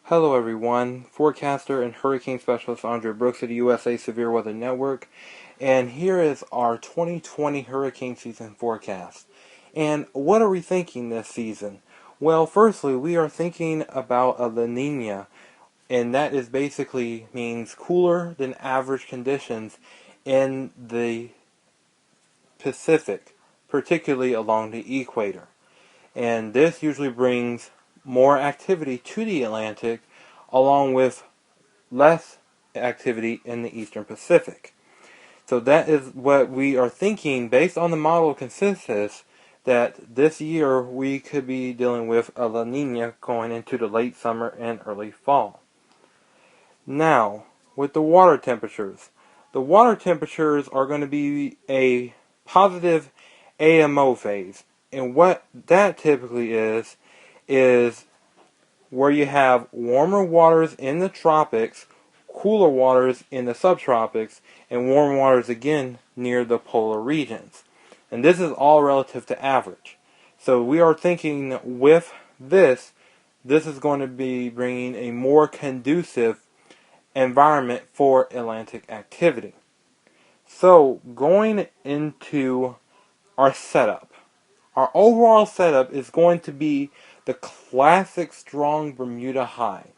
Hello everyone, forecaster and hurricane specialist Andre Brooks of the USA Severe Weather Network, and here is our 2020 hurricane season forecast. And what are we thinking this season? Well, firstly, we are thinking about a La Niña, and that is basically means cooler than average conditions in the Pacific, particularly along the equator. And this usually brings more activity to the Atlantic, along with less activity in the Eastern Pacific. So that is what we are thinking based on the model consensus, that this year we could be dealing with a La Niña going into the late summer and early fall. Now, with the water temperatures are going to be a positive AMO phase. And what that typically is where you have warmer waters in the tropics, cooler waters in the subtropics, and warm waters again near the polar regions. And this is all relative to average. So we are thinking with this is going to be bringing a more conducive environment for Atlantic activity. So going into our setup, our overall setup is going to be the classic strong Bermuda high.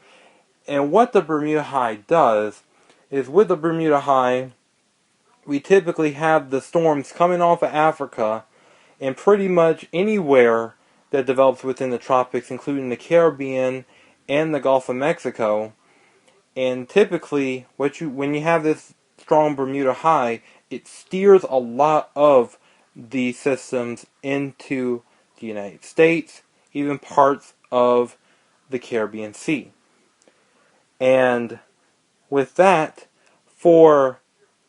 And what the Bermuda high does is, with the Bermuda high, we typically have the storms coming off of Africa and pretty much anywhere that develops within the tropics, including the Caribbean and the Gulf of Mexico. And typically, when you have this strong Bermuda high, it steers a lot of the systems into the United States, even parts of the Caribbean Sea. And with that, for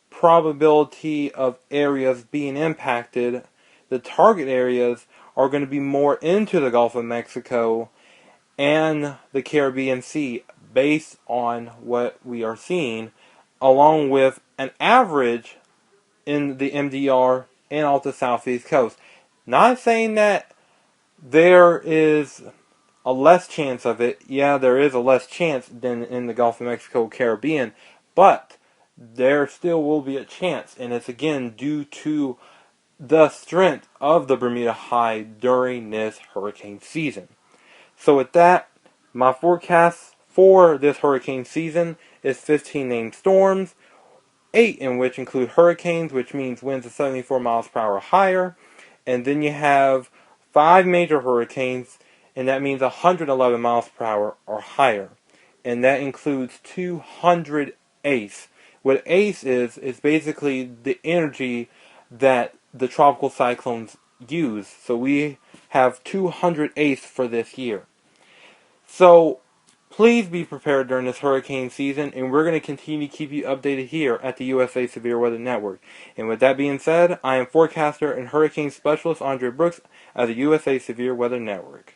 probability of areas being impacted, the target areas are going to be more into the Gulf of Mexico and the Caribbean Sea, based on what we are seeing, along with an average in the MDR and off the southeast coast. Not saying that there is a less chance of it. Yeah, there is a less chance than in the Gulf of Mexico, Caribbean, but there still will be a chance, and it's again due to the strength of the Bermuda high during this hurricane season. So with that, my forecast for this hurricane season is 15 named storms, 8 in which include hurricanes, which means winds of 74 miles per hour or higher. And then you have 5 major hurricanes, and that means 111 miles per hour or higher. And that includes 200 ACE. What ACE is basically the energy that the tropical cyclones use. So we have 200 ACE for this year. So please be prepared during this hurricane season, and we're going to continue to keep you updated here at the USA Severe Weather Network. And with that being said, I am forecaster and hurricane specialist Andre Brooks at the USA Severe Weather Network.